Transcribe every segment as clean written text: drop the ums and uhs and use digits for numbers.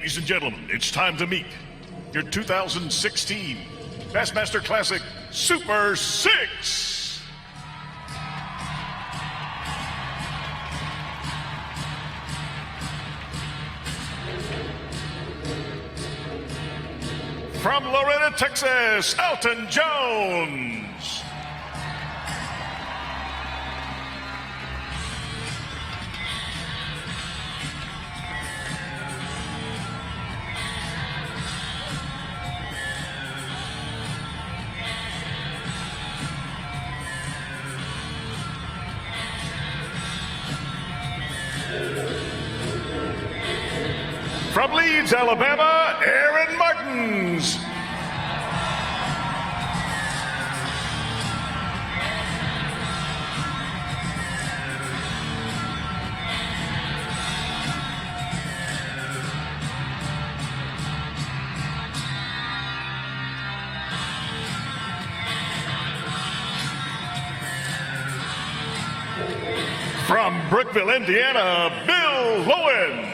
Ladies and gentlemen, it's time to meet your 2016 Bassmaster Classic Super 6. From Lowen, Texas, Alton Jones. From Leeds, Alabama, Aaron Martins. From Brookville, Indiana, Bill Lowen.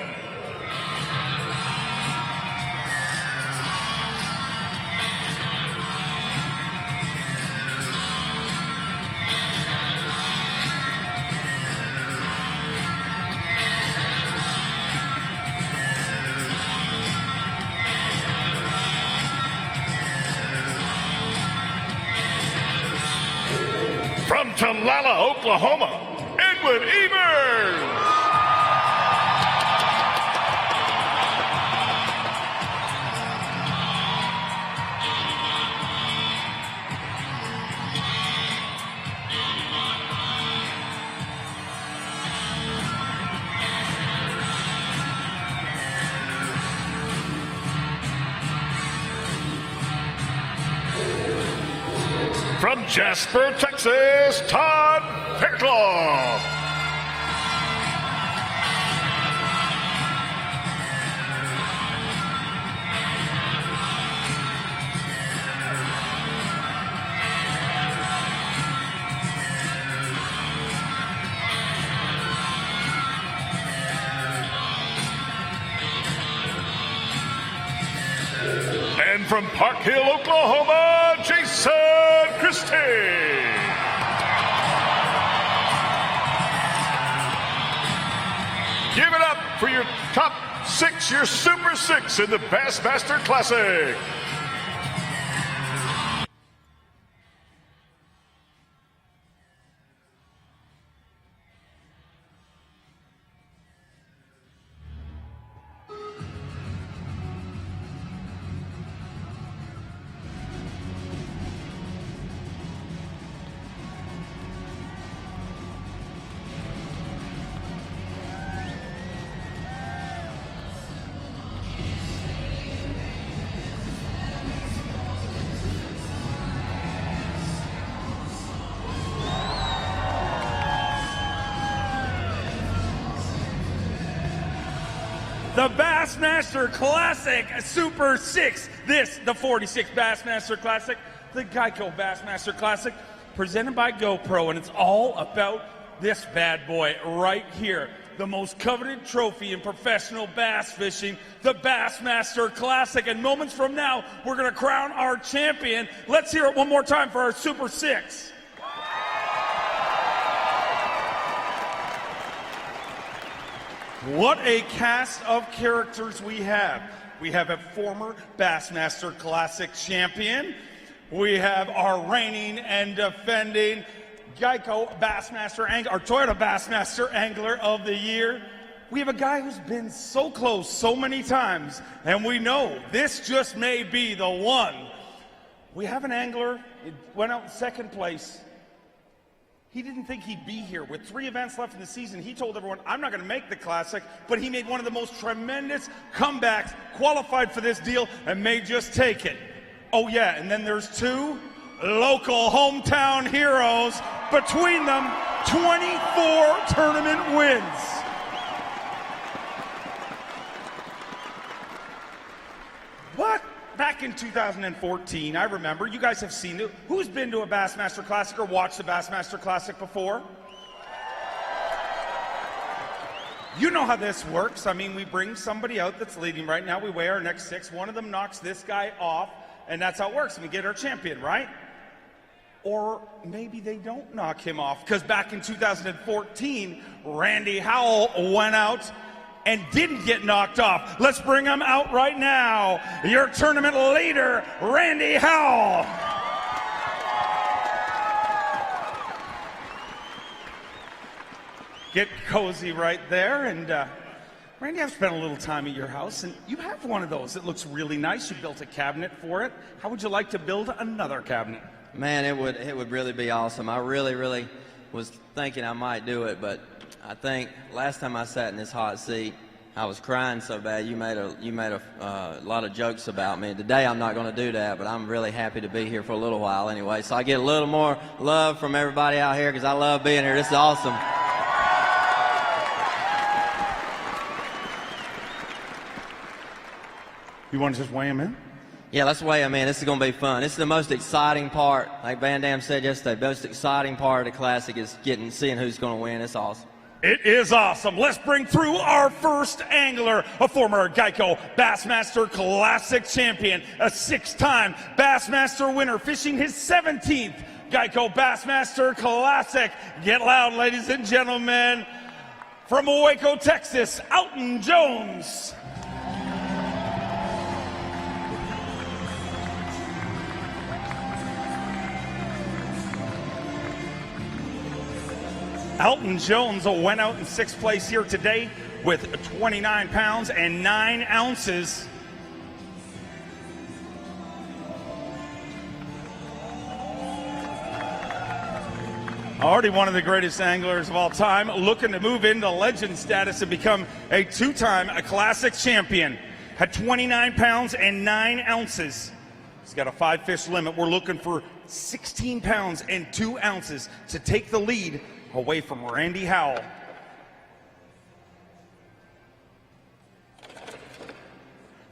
From Tulala, Oklahoma, Edwin Evers. From Jasper, Texas, Todd Faircloth. And from Park Hill, Oklahoma, Christie. Give it up for your top 6, your Super 6 in the Bassmaster Classic. The Bassmaster Classic Super 6. This, the 46th Bassmaster Classic, the Geico Bassmaster Classic, presented by GoPro, and it's all about this bad boy right here. The most coveted trophy in professional bass fishing, the Bassmaster Classic. And moments from now, we're going to crown our champion. Let's hear it one more time for our Super 6. What a cast of characters we have. We have a former Bassmaster Classic champion. We have our reigning and defending Geico Bassmaster Angler, our Toyota Bassmaster Angler of the Year. We have a guy who's been so close so many times, and we know this just may be the one. We have an angler, it went out in second place. He didn't think he'd be here. With 3 events left in the season, he told everyone, I'm not going to make the Classic, but he made one of the most tremendous comebacks, qualified for this deal, and may just take it. Oh yeah, and then there's 2 local hometown heroes. Between them, 24 tournament wins. What? Back in 2014, I remember, you guys have seen it. Who's been to a Bassmaster Classic or watched the Bassmaster Classic before? You know how this works. I mean, we bring somebody out that's leading right now. We weigh our next 6. One of them knocks this guy off, and that's how it works. And we get our champion, right? Or maybe they don't knock him off, because back in 2014, Randy Howell went out and didn't get knocked off. Let's bring him out right now. Your tournament leader, Randy Howell. Get cozy right there. And Randy, I've spent a little time at your house, and you have one of those. It looks really nice. You built a cabinet for it. How would you like to build another cabinet? Man, it would really be awesome. I really was thinking I might do it, but I think last time I sat in this hot seat, I was crying so bad. You made a lot of jokes about me. Today I'm not going to do that, but I'm really happy to be here for a little while anyway. So I get a little more love from everybody out here because I love being here. This is awesome. You want to just weigh him in? Yeah, let's weigh him in. This is going to be fun. This is the most exciting part. Like Van Dam said yesterday, the most exciting part of the Classic is seeing who's going to win. It's awesome. It is awesome. Let's bring through our first angler, a former Geico Bassmaster Classic champion, a 6-time Bassmaster winner, fishing his 17th Geico Bassmaster Classic. Get loud, ladies and gentlemen. From Waco, Texas, Alton Jones. Alton Jones went out in 6th place here today with 29 pounds and 9 ounces. Already one of the greatest anglers of all time, looking to move into legend status and become a 2-time Classic champion. Had 29 pounds and 9 ounces. He's got a 5-fish limit. We're looking for 16 pounds and 2 ounces to take the lead away from Randy Howell.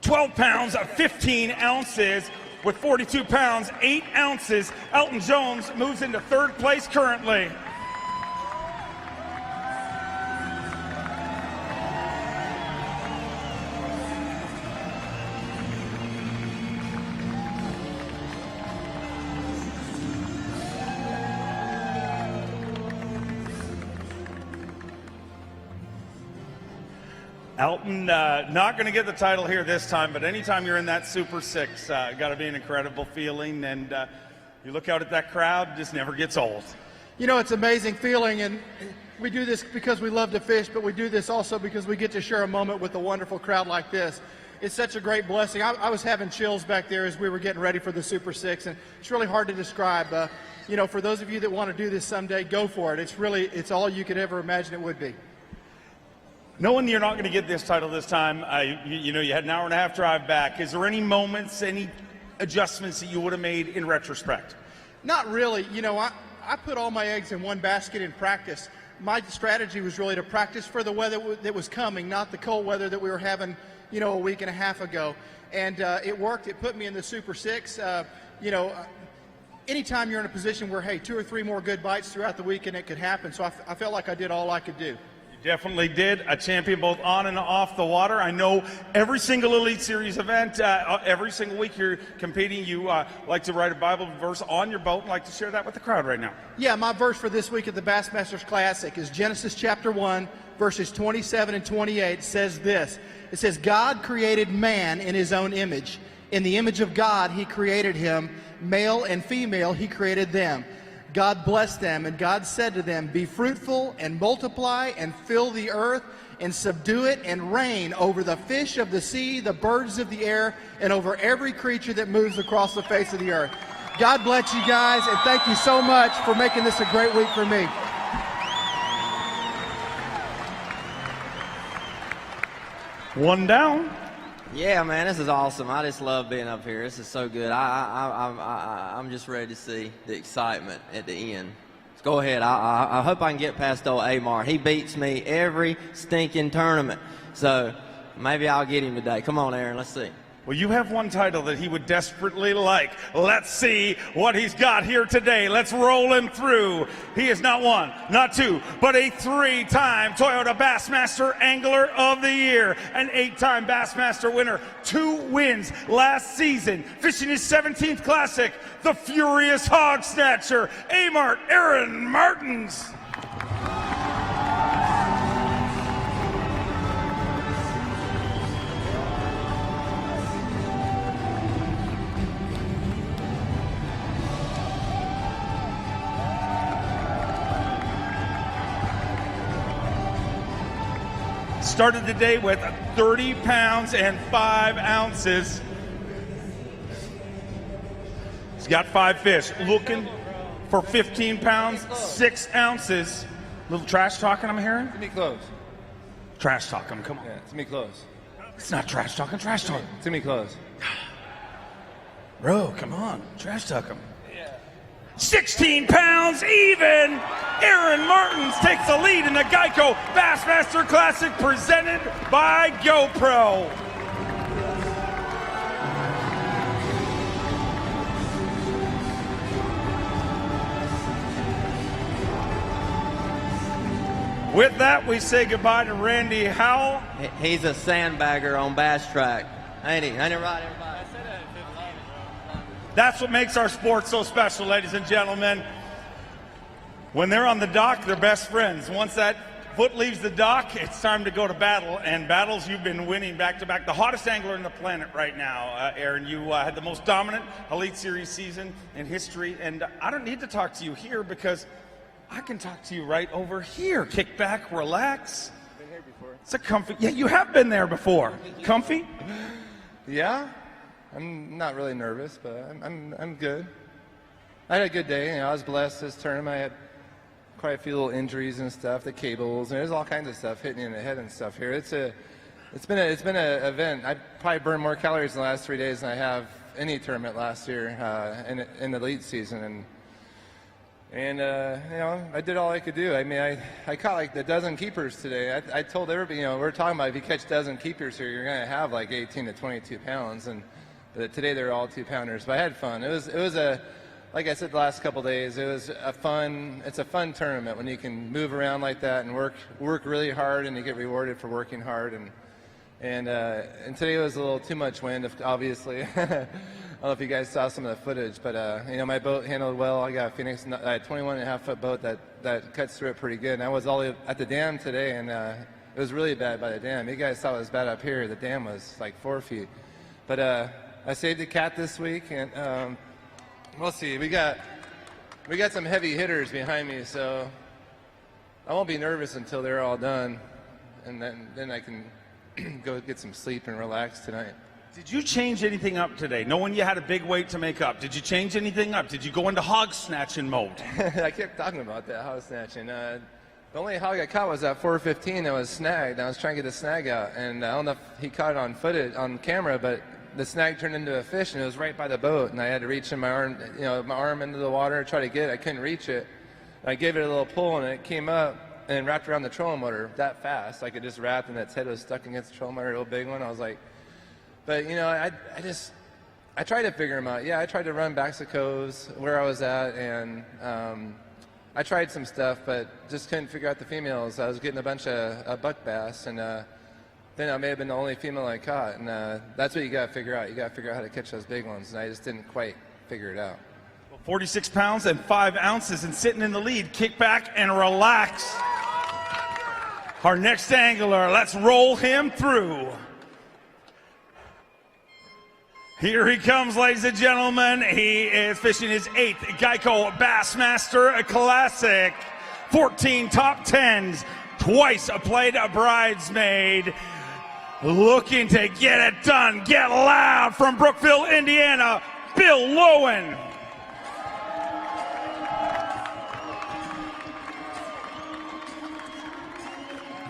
£12 pounds, 15 ounces, with 42 pounds, 8 ounces. Alton Jones moves into 3rd place currently. Alton, not going to get the title here this time, but anytime you're in that Super 6, got to be an incredible feeling, and you look out at that crowd, it just never gets old. You know, it's an amazing feeling, and we do this because we love to fish, but we do this also because we get to share a moment with a wonderful crowd like this. It's such a great blessing. I was having chills back there as we were getting ready for the Super 6, and it's really hard to describe. You know, for those of you that want to do this someday, go for it. It's all you could ever imagine it would be. Knowing you're not going to get this title this time, you know, you had an hour and a half drive back. Is there any moments, any adjustments that you would have made in retrospect? Not really. You know, I put all my eggs in one basket in practice. My strategy was really to practice for the weather that was coming, not the cold weather that we were having, you know, a week and a half ago. And it worked. It put me in the Super 6. You know, anytime you're in a position where, hey, 2 or 3 more good bites throughout the week and it could happen. So I felt like I did all I could do. Definitely did. A champion both on and off the water. I know every single Elite Series event, every single week you're competing, you like to write a Bible verse on your boat and like to share that with the crowd right now. Yeah, my verse for this week at the Bassmasters Classic is Genesis chapter 1, verses 27 and 28. It says this. It says, God created man in his own image. In the image of God, he created him. Male and female, he created them. God blessed them, and God said to them, be fruitful and multiply and fill the earth and subdue it and reign over the fish of the sea, the birds of the air, and over every creature that moves across the face of the earth. God bless you guys, and thank you so much for making this a great week for me. One down. Yeah, man, this is awesome. I just love being up here. This is so good. I'm just ready to see the excitement at the end. Let's go ahead. I hope I can get past old Amar. He beats me every stinking tournament. So maybe I'll get him today. Come on, Aaron. Let's see. Well, you have one title that he would desperately like. Let's see what he's got here today. Let's roll him through. He is not one, not two, but a 3-time Toyota Bassmaster Angler of the Year, an 8-time Bassmaster winner, 2 wins last season, fishing his 17th Classic, the Furious Hog Snatcher, Aaron Martins. Started the day with 30 pounds and 5 ounces. He's got 5 fish. Looking for 15 pounds, 6 ounces. Little trash talking I'm hearing? To me close. Trash talking, come on. Yeah, to me close. It's not trash talking, trash talking. To me close. Bro, come on. Trash talk him. 16 pounds even. Aaron Martins takes the lead in the Geico Bassmaster Classic presented by GoPro. With that, we say goodbye to Randy Howell. He's a sandbagger on Bass Track. Ain't he? Ain't it right, everybody? That's what makes our sport so special, ladies and gentlemen. When they're on the dock, they're best friends. Once that foot leaves the dock, it's time to go to battle. And battles you've been winning back-to-back. The hottest angler on the planet right now, Aaron. You had the most dominant Elite Series season in history. And I don't need to talk to you here because I can talk to you right over here. Kick back, relax. Been here before. It's a comfy. Yeah, you have been there before. Comfy? Yeah, I'm not really nervous, but I'm good. I had a good day. You know, I was blessed this tournament. I had quite a few little injuries and stuff, the cables, and there's all kinds of stuff hitting you in the head and stuff here. It's been an event. I probably burned more calories in the last 3 days than I have any tournament last year in the elite season, and you know, I did all I could do. I mean, I caught like a dozen keepers today. I told everybody, you know, we're talking about if you catch a dozen keepers here, you're going to have like 18 to 22 pounds, and today they're all 2-pounders. But I had fun. It was a, like I said the last couple days, it's a fun tournament when you can move around like that and work really hard, and you get rewarded for working hard. And today was a little too much wind, obviously. I don't know if you guys saw some of the footage, but you know, my boat handled well. I got a Phoenix 21.5-foot boat that cuts through it pretty good. And I was all at the dam today, and it was really bad by the dam. You guys saw it was bad up here. The dam was like 4 feet. But I saved a cat this week, and we'll see. We got some heavy hitters behind me, so I won't be nervous until they're all done, and then I can go get some sleep and relax tonight. Did you change anything up today? Knowing you had a big weight to make up, did you change anything up? Did you go into hog snatching mode? I kept talking about that hog snatching. The only hog I caught was at 4:15 that was snagged. I was trying to get the snag out, and I don't know if he caught it on camera, but the snag turned into a fish, and it was right by the boat, and I had to reach in my arm into the water and try to get it. I couldn't reach it. I gave it a little pull, and it came up and wrapped around the trolling motor that fast. Like it just wrapped, and its head was stuck against the trolling motor, a real big one. I was like, but you know, I tried to figure them out. Yeah, I tried to run backs of coves where I was at, and I tried some stuff, but just couldn't figure out the females. I was getting a bunch of buck bass, and then I may have been the only female I caught, and that's what you got to figure out. You got to figure out how to catch those big ones, and I just didn't quite figure it out. 46 pounds and 5 ounces and sitting in the lead. Kick back and relax. Our next angler, let's roll him through. Here he comes, ladies and gentlemen. He is fishing his 8th Geico Bassmaster Classic. 14 top 10s, twice played a bridesmaid. Looking to get it done, get loud from Brookville, Indiana, Bill Lowen.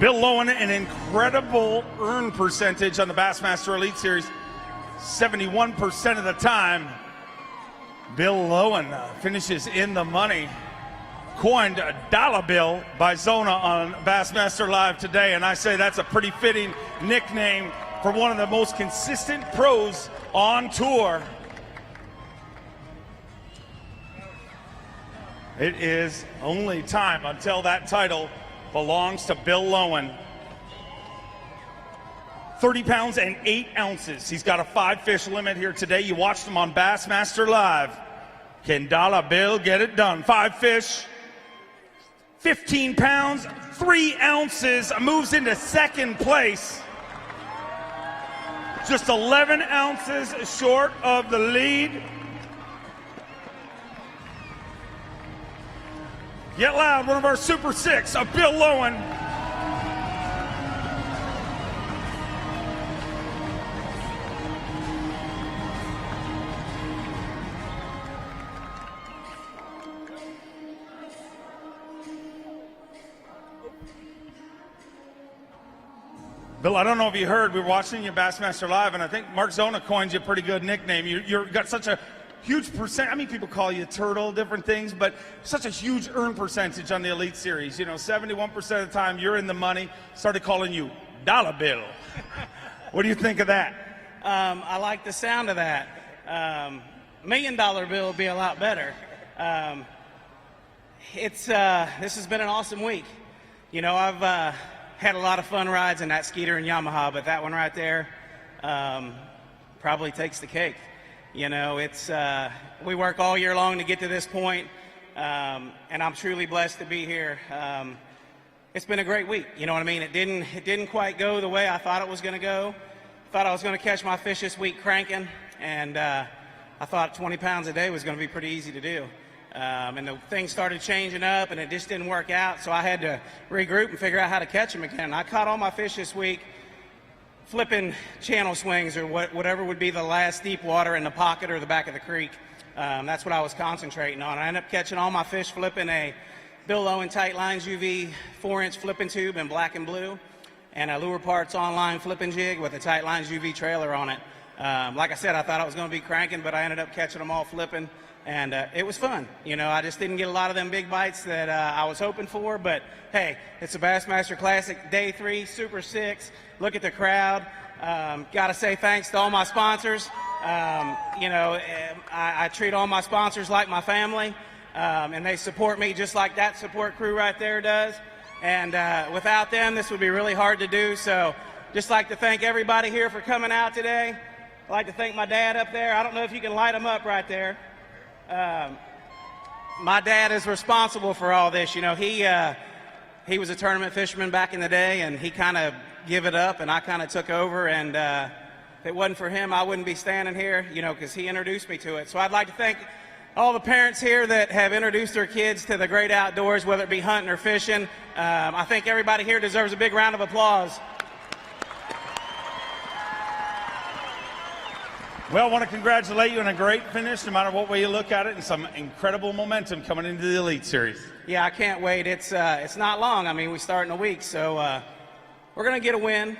Bill Lowen, an incredible earn percentage on the Bassmaster Elite Series, 71% of the time. Bill Lowen finishes in the money. Coined a dollar bill by Zona on Bassmaster Live today, and I say that's a pretty fitting nickname for one of the most consistent pros on tour. It is only time until that title belongs to Bill Lowen. 30 pounds and 8 ounces. He's got a 5-fish limit here today. You watched him on Bassmaster Live. Can Dollar Bill get it done? 5 fish, 15 pounds, 3 ounces, moves into second place. Just 11 ounces short of the lead. Get loud, one of our Super Six of Bill Lowen. Bill, I don't know if you heard, we were watching you Bassmaster Live, and I think Mark Zona coined you a pretty good nickname. You've got such a huge percent. I mean, people call you Turtle, different things, but such a huge earn percentage on the Elite Series. You know, 71% of the time you're in the money. Started calling you Dollar Bill. What do you think of that? I like the sound of that. $1 million bill would be a lot better. This has been an awesome week. You know, I've had a lot of fun rides in that Skeeter and Yamaha, but that one right there probably takes the cake. You know, it's we work all year long to get to this point, and I'm truly blessed to be here. It's been a great week. You know what I mean? It didn't quite go the way I thought it was going to go. Thought I was going to catch my fish this week cranking, and I thought 20 pounds a day was going to be pretty easy to do. And the things started changing up, and it just didn't work out, so I had to regroup and figure out how to catch them again. I caught all my fish this week flipping channel swings or whatever would be the last deep water in the pocket or the back of the creek. That's what I was concentrating on. I ended up catching all my fish flipping a Bill Lowen Tight Lines UV 4-inch flipping tube in black and blue, and a Lure Parts online flipping jig with a Tight Lines UV trailer on it. Like I said, I thought I was going to be cranking, but I ended up catching them all flipping. And it was fun. You know, I just didn't get a lot of them big bites that I was hoping for. But, hey, it's a Bassmaster Classic, Day 3, Super 6. Look at the crowd. Got to say thanks to all my sponsors. You know, I treat all my sponsors like my family. And they support me just like that support crew right there does. And without them, this would be really hard to do. So just like to thank everybody here for coming out today. I'd like to thank my dad up there. I don't know if you can light him up right there. My dad is responsible for all this. You know, he was a tournament fisherman back in the day, and he kind of gave it up, and I kind of took over. And if it wasn't for him, I wouldn't be standing here, you know, because he introduced me to it. So I'd like to thank all the parents here that have introduced their kids to the great outdoors, whether it be hunting or fishing. I think everybody here deserves a big round of applause. Well, I want to congratulate you on a great finish, no matter what way you look at it, and some incredible momentum coming into the Elite Series. Yeah, I can't wait. It's not long. I mean, we start in a week, so we're going to get a win.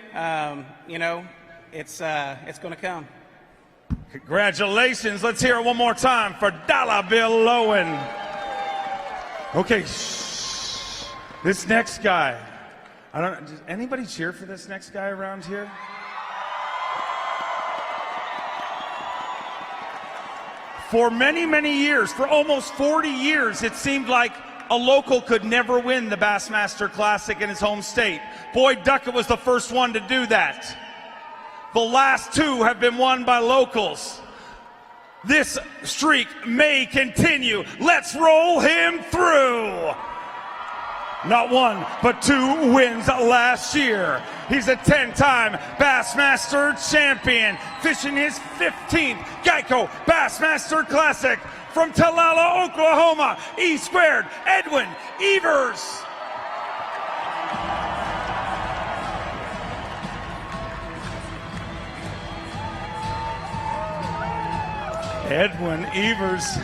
You know, it's going to come. Congratulations. Let's hear it one more time for Dollar Bill Lowen. Okay, this next guy. Does anybody cheer for this next guy around here? For many, many years, for almost 40 years, it seemed like a local could never win the Bassmaster Classic in his home state. Boyd Duckett was the first one to do that. The last 2 have been won by locals. This streak may continue. Let's roll him through. Not 1, but 2 wins last year. He's a 10-time Bassmaster champion, fishing his 15th Geico Bassmaster Classic from Talala, Oklahoma. E-squared, Edwin Evers. Edwin Evers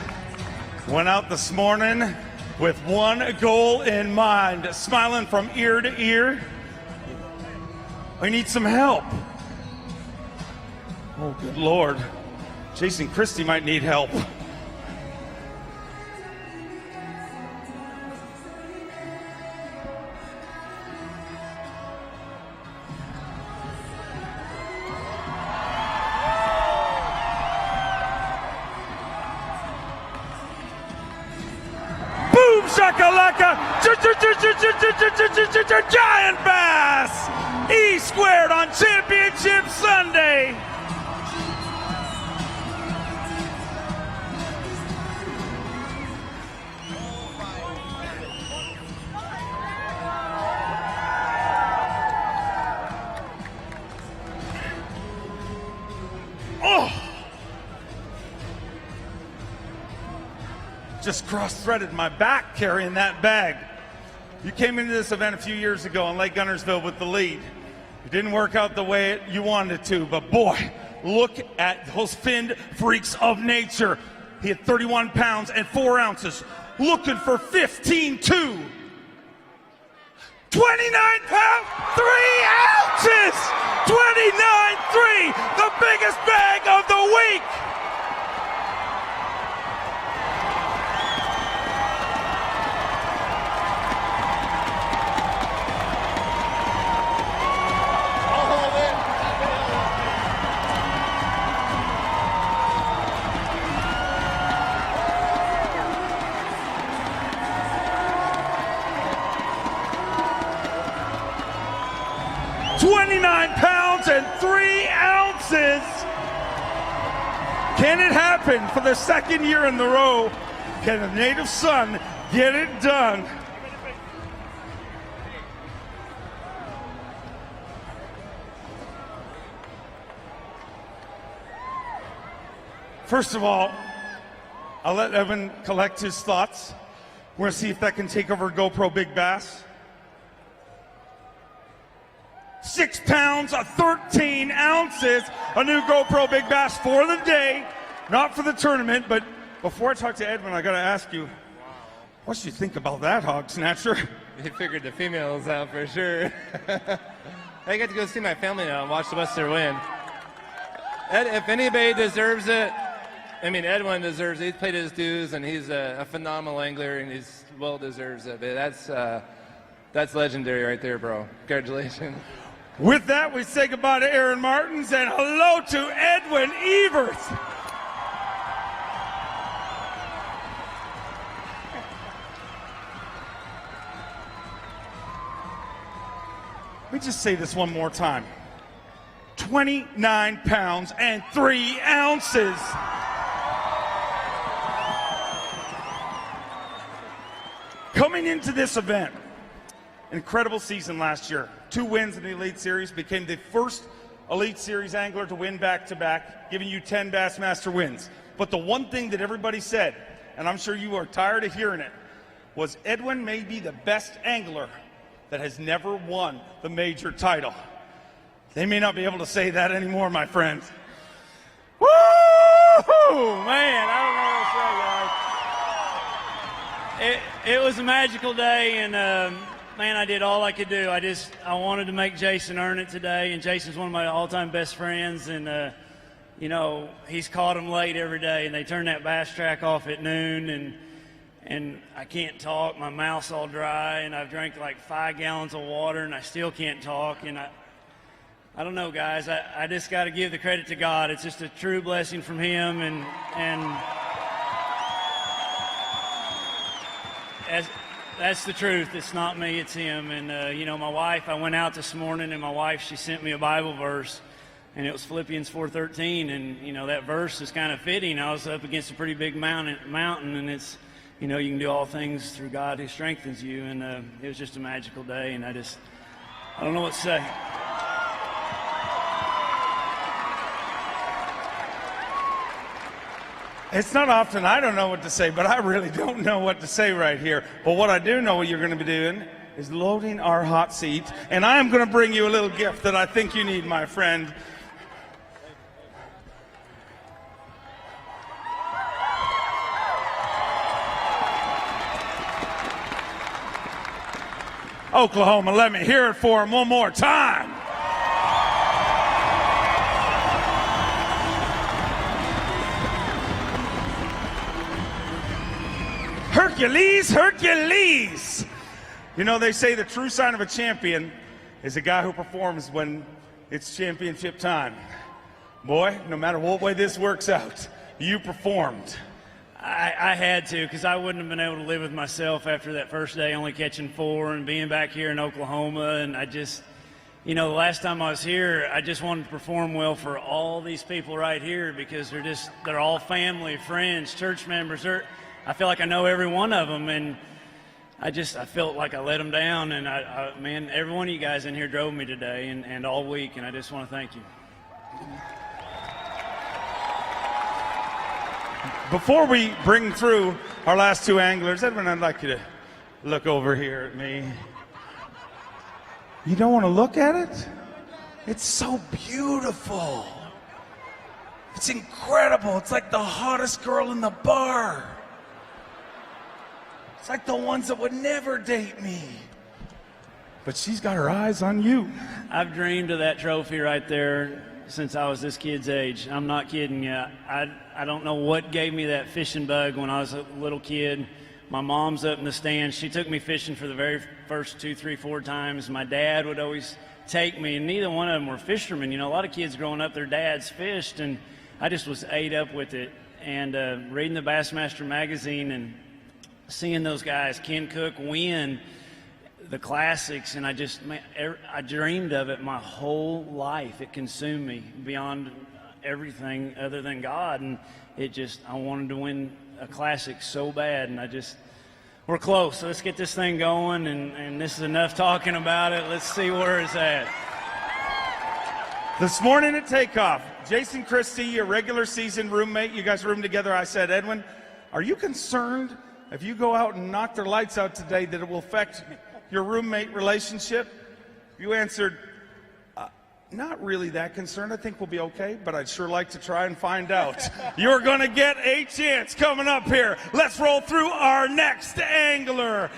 went out this morning with one goal in mind, smiling from ear to ear. I need some help. Oh, good Lord. Jason Christie might need help. shakalaka, giant bass, E squared on Championship Sunday. Oh! Just cross-threaded my back carrying that bag. You came into this event a few years ago in Lake Gunnersville with the lead. It didn't work out the way you wanted it to, but boy, look at those finned freaks of nature. He had 31 pounds and 4 ounces, looking for 15.2. 29 pounds, 3 ounces! 29.3, the biggest bag of the week! And 3 ounces. Can it happen for the second year in the row? Can the native son get it done? First of all, I'll let Evan collect his thoughts. We're going to see if that can take over GoPro Big Bass. 6 pounds, 13 ounces, a new GoPro Big Bass for the day, not for the tournament. But before I talk to Edwin, I got to ask you, what did you think about that, Hog Snatcher? He figured the females out for sure. I get to go see my family now and watch the Western win. If anybody deserves it, I mean, Edwin deserves it. He's paid his dues, and he's a phenomenal angler, and he's well deserves it. But that's legendary right there, bro. Congratulations. With that, we say goodbye to Aaron Martins and hello to Edwin Evers. Let me just say this one more time. 29 pounds and 3 ounces. Coming into this event, incredible season last year. 2 wins in the Elite Series, became the first Elite Series angler to win back-to-back, giving you 10 Bassmaster wins. But the one thing that everybody said, and I'm sure you are tired of hearing it, was Edwin may be the best angler that has never won the major title. They may not be able to say that anymore, my friends. Woo! Man, I don't know what to say, guys. It was a magical day, and man, I did all I could do. I wanted to make Jason earn it today, and Jason's one of my all-time best friends, and you know, he's caught them late every day, and they turn that bass track off at noon, and I can't talk. My mouth's all dry, and I've drank like 5 gallons of water, and I still can't talk, and I don't know, guys. I just got to give the credit to God. It's just a true blessing from him, and that's the truth. It's not me, it's him. And, you know, my wife, I went out this morning, and my wife, she sent me a Bible verse, and it was Philippians 4:13. And, you know, that verse is kind of fitting. I was up against a pretty big mountain, and it's, you know, you can do all things through God who strengthens you. And it was just a magical day, and I don't know what to say. It's not often I don't know what to say, but I really don't know what to say right here. But what I do know what you're going to be doing is loading our hot seat, and I am going to bring you a little gift that I think you need, my friend. Oklahoma, let me hear it for him one more time. Hercules, Hercules. You know, they say the true sign of a champion is a guy who performs when it's championship time. Boy, no matter what way this works out, you performed. I had to, because I wouldn't have been able to live with myself after that first day, only catching 4 and being back here in Oklahoma. And I just, the last time I was here, I just wanted to perform well for all these people right here, because they're all family, friends, church members. I feel like I know every one of them, and I felt like I let them down. And man, every one of you guys in here drove me today and all week, and I just want to thank you. Before we bring through our last 2 anglers, Edwin, I'd like you to look over here at me. You don't want to look at it? It's so beautiful. It's incredible. It's like the hottest girl in the bar. It's like the ones that would never date me. But she's got her eyes on you. I've dreamed of that trophy right there since I was this kid's age. I'm not kidding you. I don't know what gave me that fishing bug when I was a little kid. My mom's up in the stands. She took me fishing for the very first 2, 3, 4 times. My dad would always take me, and neither one of them were fishermen. A lot of kids growing up, their dads fished, and I just was ate up with it. And reading the Bassmaster magazine and seeing those guys, Ken Cook, win the classics, and I dreamed of it my whole life. It consumed me beyond everything other than God, and I wanted to win a classic so bad, and we're close. So let's get this thing going, and this is enough talking about it. Let's see where it's at. This morning at takeoff, Jason Christie, your regular season roommate, you guys roomed together. I said, Edwin, are you concerned if you go out and knock their lights out today that it will affect your roommate relationship? You answered, not really that concerned. I think we'll be okay, but I'd sure like to try and find out. You're going to get a chance coming up here. Let's roll through our next angler.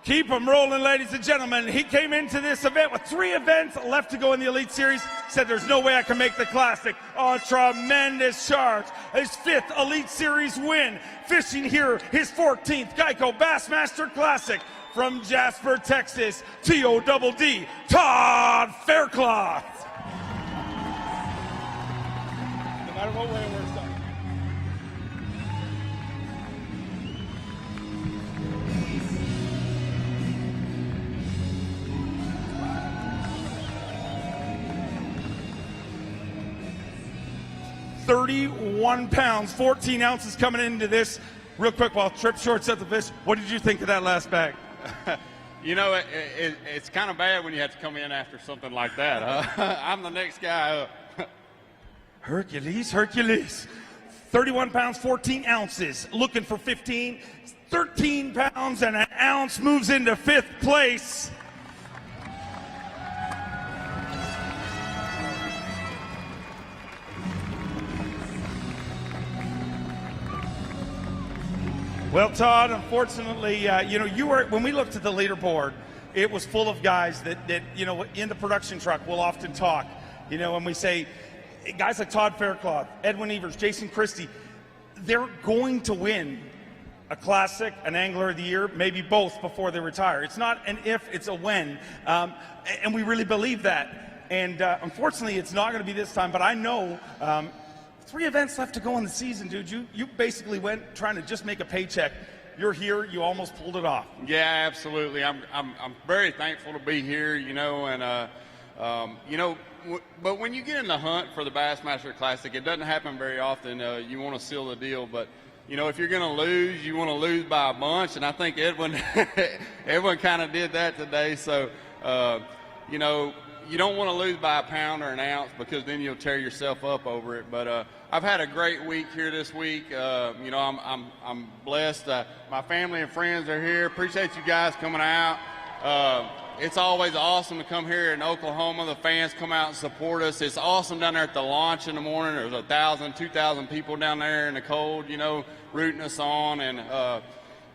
Keep them rolling, ladies and gentlemen. He came into this event with 3 events left to go in the Elite Series. Said there's no way I can make the Classic. Oh, tremendous charge. His 5th Elite Series win. Fishing here, his 14th Geico Bassmaster Classic. From Jasper, Texas, TODD, Todd Faircloth. No matter what way we're stuck. £31, 14 ounces coming into this. Real quick, while Trip Short set the fish, what did you think of that last bag? It's kind of bad when you have to come in after something like that. I'm the next guy up. Hercules. 31 pounds, 14 ounces. Looking for 15. 13 pounds and an ounce moves into 5th place. Well, Todd, unfortunately, you were, when we looked at the leaderboard, it was full of guys that in the production truck we'll often talk, and we say, guys like Todd Faircloth, Edwin Evers, Jason Christie, they're going to win a Classic, an Angler of the Year, maybe both before they retire. It's not an if, it's a when, and we really believe that. And unfortunately, it's not going to be this time, but I know 3 events left to go in the season, dude. You basically went trying to just make a paycheck. You're here. You almost pulled it off. Yeah, absolutely. I'm very thankful to be here. But when you get in the hunt for the Bassmaster Classic, it doesn't happen very often. You want to seal the deal, but if you're going to lose, you want to lose by a bunch, and I think Edwin kind of did that today. So, you don't want to lose by a pound or an ounce, because then you'll tear yourself up over it. But I've had a great week here this week. I'm blessed. My family and friends are here. Appreciate you guys coming out. It's always awesome to come here in Oklahoma. The fans come out and support us. It's awesome down there at the launch in the morning. There's 1,000, 2,000 people down there in the cold, rooting us on. And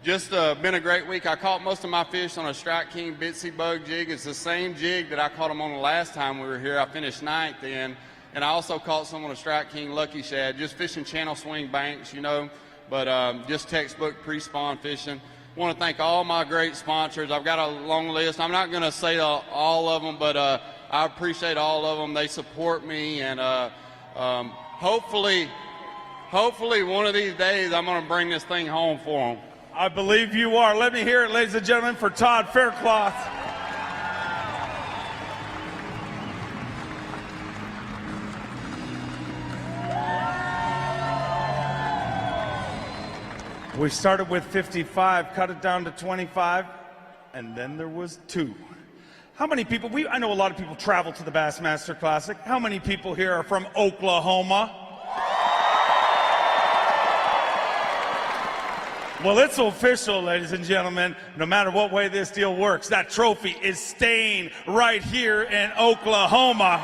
just been a great week. I caught most of my fish on a Strike King Bitsy Bug jig. It's the same jig that I caught them on the last time we were here. I finished 9th in. And I also caught some on a Strike King Lucky Shad, just fishing channel swing banks, but just textbook pre-spawn fishing. Want to thank all my great sponsors. I've got a long list. I'm not going to say all of them, but I appreciate all of them. They support me, and hopefully hopefully one of these days I'm going to bring this thing home for them. I believe you are. Let me hear it, ladies and gentlemen, for Todd Faircloth. We started with 55, cut it down to 25, and then there was 2. How many people, I know a lot of people travel to the Bassmaster Classic. How many people here are from Oklahoma? Well, it's official, ladies and gentlemen. No matter what way this deal works, that trophy is staying right here in Oklahoma.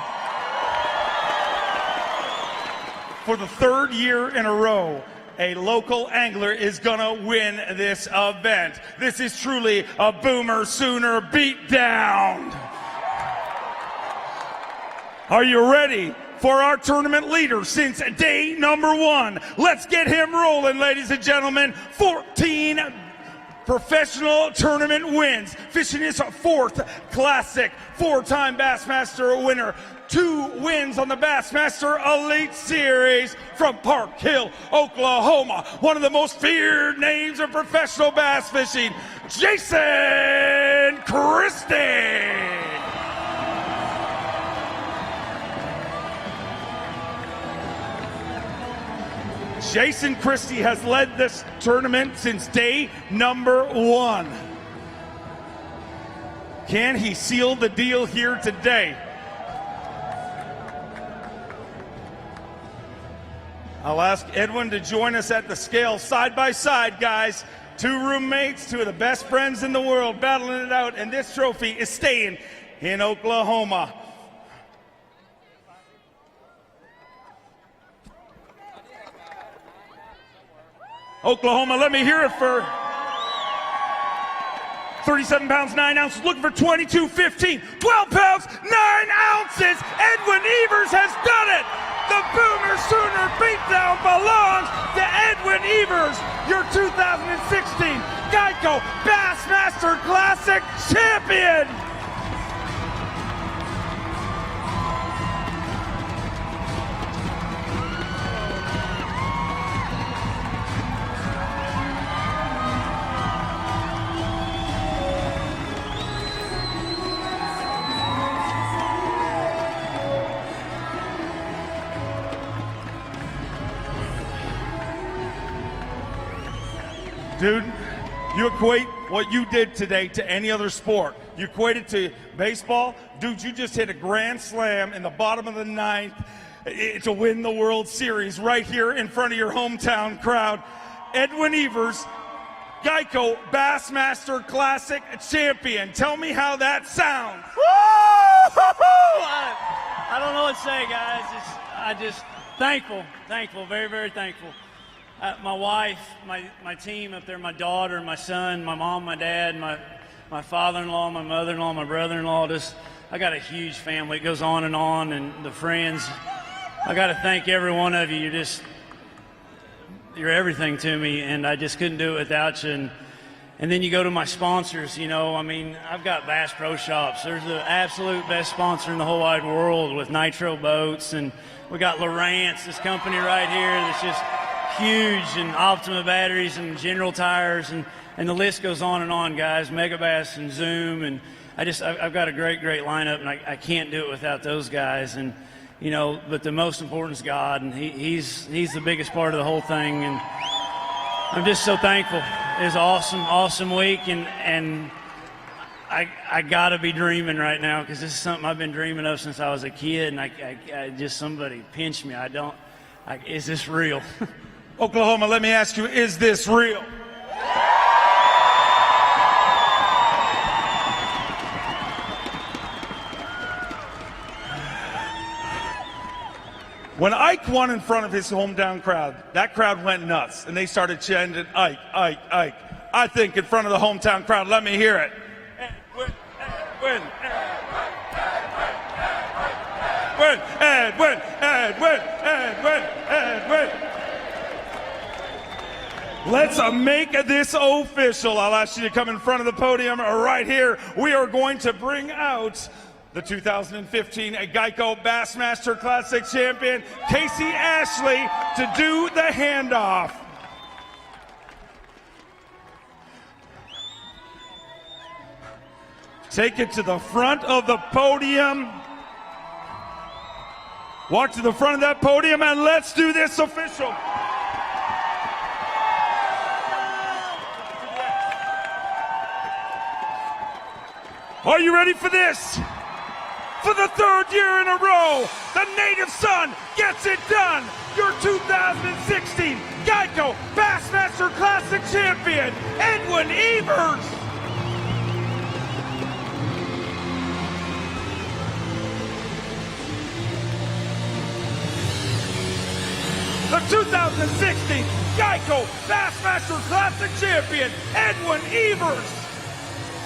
For the 3rd year in a row, a local angler is gonna win this event. This is truly a Boomer Sooner beatdown. Are you ready for our tournament leader since day number 1? Let's get him rolling, ladies and gentlemen. 14 professional tournament wins, fishing his 4th Classic, 4-time Bassmaster winner, 2 wins on the Bassmaster Elite Series from Park Hill, Oklahoma. One of the most feared names of professional bass fishing, Jason Christie. Jason Christie has led this tournament since day number 1. Can he seal the deal here today? I'll ask Edwin to join us at the scale side by side, guys. 2 roommates, 2 of the best friends in the world battling it out, and this trophy is staying in Oklahoma. Oklahoma, let me hear it for 37 pounds, 9 ounces, looking for 22.15, 12 pounds, 9 ounces. Edwin Evers has done it. The Boomer Sooner beatdown belongs to Edwin Evers, your 2016 Geico Bassmaster Classic champion. Dude, you equate what you did today to any other sport. You equate it to baseball. Dude, you just hit a grand slam in the bottom of the 9th to win the World Series right here in front of your hometown crowd. Edwin Evers, Geico Bassmaster Classic champion. Tell me how that sounds. I don't know what to say, guys. I just thankful, very, very thankful. My wife, my team up there, my daughter, my son, my mom, my dad, my father-in-law, my mother-in-law, my brother-in-law. I got a huge family. It goes on, and the friends. I got to thank every one of you. You're everything to me, and I just couldn't do it without you. And then you go to my sponsors. You know, I mean, I've got Bass Pro Shops. There's the absolute best sponsor in the whole wide world with Nitro Boats, and we got Lowrance, this company right here that's just huge, and Optima batteries and General tires, and the list goes on, guys. Mega Bass and Zoom, and I've got a great lineup, and I can't do it without those guys. And you know, but the most important is God, and he's the biggest part of the whole thing, and I'm just so thankful. It was an awesome week, and I gotta be dreaming right now, because this is something I've been dreaming of since I was a kid, and I just, somebody pinch me. Is this real? Oklahoma, let me ask you, is this real? When Ike won in front of his hometown crowd, that crowd went nuts, and they started chanting, Ike, Ike, Ike. I think in front of the hometown crowd, let me hear it. Edwin, Edwin, Edwin, Edwin, Edwin, Edwin. Let's make this official. I'll ask you to come in front of the podium right here. We are going to bring out the 2015 Geico Bassmaster Classic champion, Casey Ashley, to do the handoff. Take it to the front of the podium. Walk to the front of that podium and let's do this official. Are you ready for this? For the third year in a row, the native son gets it done. Your 2016 Geico Bassmaster Classic champion, Edwin Evers. The 2016 Geico Bassmaster Classic champion, Edwin Evers.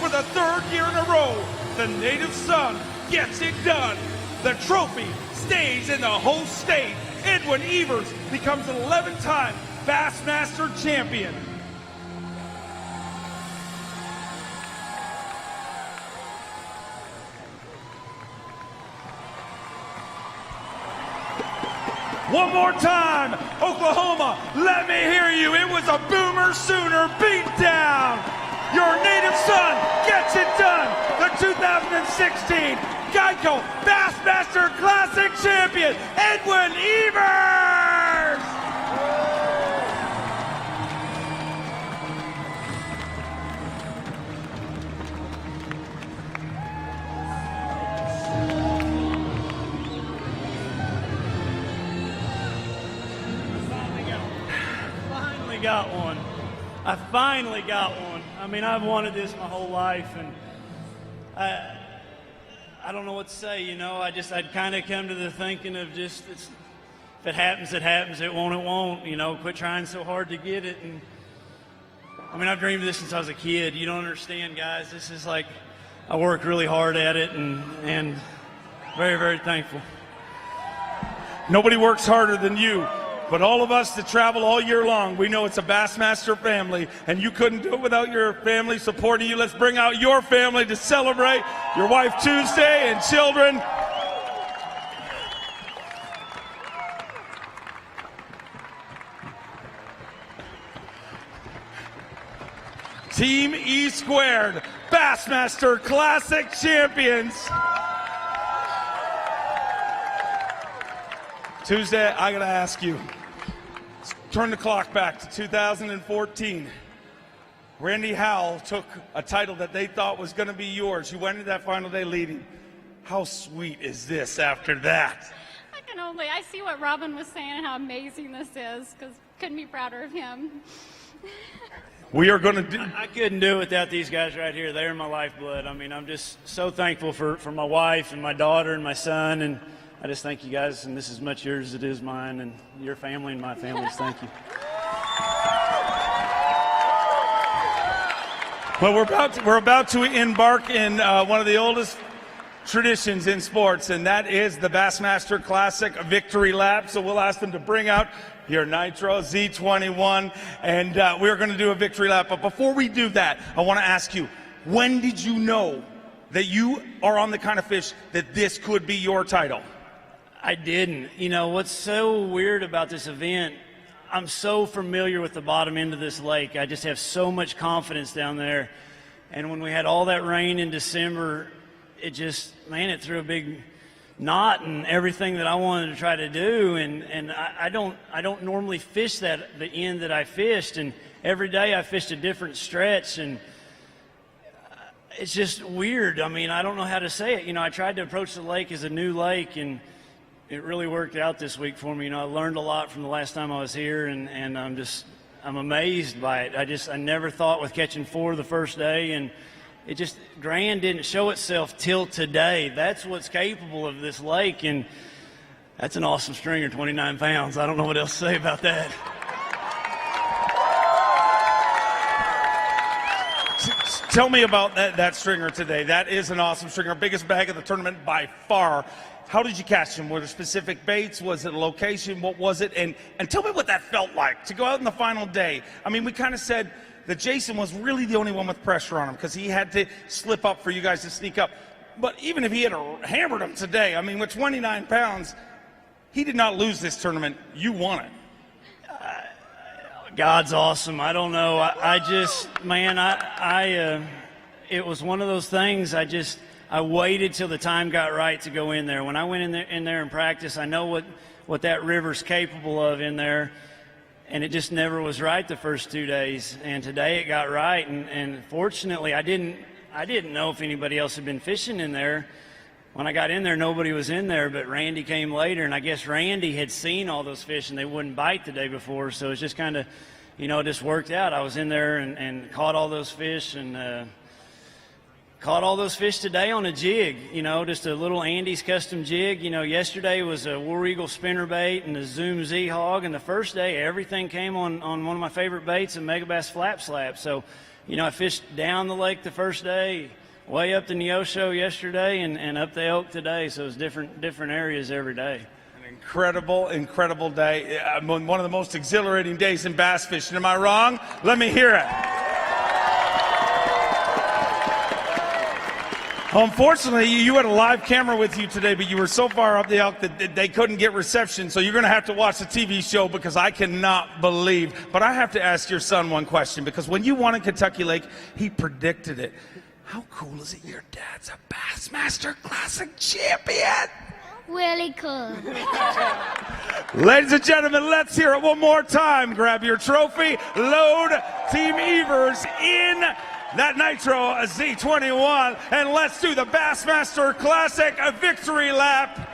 For the third year in a row, the native son gets it done. The trophy stays in the host state. Edwin Evers becomes an 11-time Bassmaster champion. One more time, Oklahoma, let me hear you. It was a Boomer Sooner beatdown. Your native son gets it done. The 2016 Geico Bassmaster Classic champion, Edwin Evers. Got one. I finally got one. I mean, I've wanted this my whole life, and I don't know what to say, you know. I'd kind of come to the thinking of just, if it happens, it happens. It won't, you know. Quit trying so hard to get it. And I mean, I've dreamed of this since I was a kid. You don't understand, guys. This is like, I worked really hard at it, and very, very thankful. Nobody works harder than you. But all of us that travel all year long, we know it's a Bassmaster family, and you couldn't do it without your family supporting you. Let's bring out your family to celebrate your wife Tuesday and children. Team E Squared, Bassmaster Classic champions. Tuesday, I gotta ask you, turn the clock back to 2014. Randy Howell took a title that they thought was gonna be yours. You went into that final day leading. How sweet is this after that? I see what Robin was saying, how amazing this is, because couldn't be prouder of him. We are gonna do. I couldn't do it without these guys right here. They're my lifeblood. I mean, I'm just so thankful for my wife and my daughter and my son, and I just thank you guys, and this is as much yours as it is mine, and your family and my family's. Thank you. Well, we're about to embark in one of the oldest traditions in sports, and that is the Bassmaster Classic Victory Lap. So we'll ask them to bring out your Nitro Z21, and we're going to do a victory lap. But before we do that, I want to ask you, when did you know that you are on the kind of fish that this could be your title? I didn't. You know, what's so weird about this event, I'm so familiar with the bottom end of this lake. I just have so much confidence down there. And when we had all that rain in December, it just, man, it threw a big knot in everything that I wanted to try to do. And I don't normally fish the end that I fished. And every day I fished a different stretch. And it's just weird. I mean, I don't know how to say it. You know, I tried to approach the lake as a new lake, and it really worked out this week for me. You know, I learned a lot from the last time I was here, and I'm amazed by it. I never thought with catching 4 the first day, and it just, Grand didn't show itself till today. That's what's capable of this lake, and that's an awesome stringer, 29 pounds. I don't know what else to say about that. Tell me about that stringer today. That is an awesome stringer, biggest bag of the tournament by far. How did you catch him? Were there specific baits? Was it a location? What was it? And tell me what that felt like to go out in the final day. I mean, we kind of said that Jason was really the only one with pressure on him because he had to slip up for you guys to sneak up. But even if he had hammered him today, I mean, with 29 pounds, he did not lose this tournament. You won it. God's awesome. I don't know. I just, man, it was one of those things. I waited till the time got right to go in there. When I went in there and practice, I know what that river's capable of in there, and it just never was right the first 2 days. And today it got right, and fortunately, I didn't know if anybody else had been fishing in there. When I got in there, nobody was in there, but Randy came later, and I guess Randy had seen all those fish, and they wouldn't bite the day before, so it's just kind of, you know, it just worked out. I was in there and caught all those fish, and caught all those fish today on a jig, you know, just a little Andy's custom jig. You know, yesterday was a War Eagle spinnerbait and a Zoom Z hog, and the first day everything came on one of my favorite baits, a Mega Bass flap slap. So, you know, I fished down the lake the first day, way up the Neosho yesterday, and up the Elk today. So it's different areas every day. Incredible day. One of the most exhilarating days in bass fishing. Am I wrong? Let me hear it. Unfortunately, you had a live camera with you today, but you were so far up the Elk that they couldn't get reception. So you're going to have to watch the TV show, because I cannot believe. But I have to ask your son one question, because when you won in Kentucky Lake, he predicted it. How cool is it your dad's a Bassmaster Classic champion? Really cool. Ladies and gentlemen, let's hear it one more time. Grab your trophy. Load Team Evers in that Nitro Z21. And let's do the Bassmaster Classic victory lap.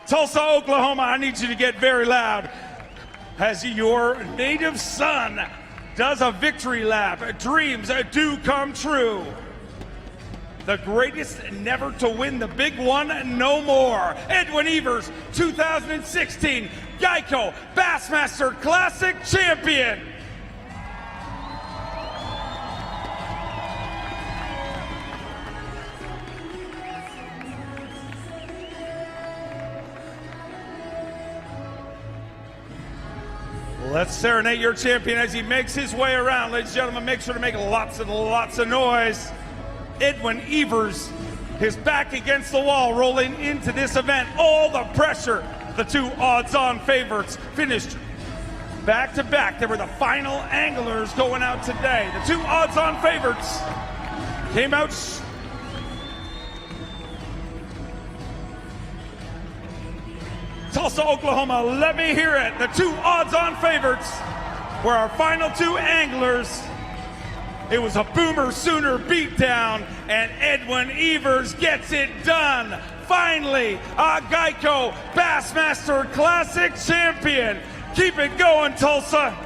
Tulsa, Oklahoma, I need you to get very loud as your native son does a victory lap. Dreams do come true. The greatest never to win the big one no more. Edwin Evers, 2016 Geico Bassmaster Classic champion. Let's serenade your champion as he makes his way around. Ladies and gentlemen, make sure to make lots and lots of noise. Edwin Evers, his back against the wall, rolling into this event. All the pressure. The two odds-on favorites finished back-to-back. They were the final anglers going out today. The two odds-on favorites came out. Tulsa, Oklahoma, let me hear it. The two odds-on favorites were our final two anglers. It was a Boomer Sooner beatdown, and Edwin Evers gets it done. Finally, a Geico Bassmaster Classic champion. Keep it going, Tulsa.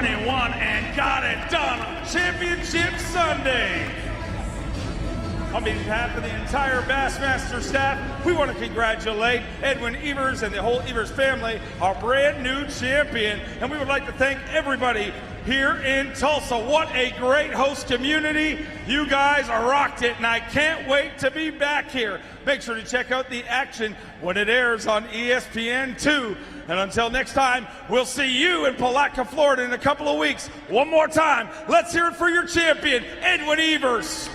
21 and got it done on Championship Sunday. On behalf of the entire Bassmaster staff, we want to congratulate Edwin Evers and the whole Evers family, our brand new champion. And we would like to thank everybody here in Tulsa. What a great host community. You guys are rocked it, and I can't wait to be back here. Make sure to check out the action when it airs on ESPN2. And until next time, we'll see you in Palatka, Florida in a couple of weeks. One more time, let's hear it for your champion, Edwin Evers.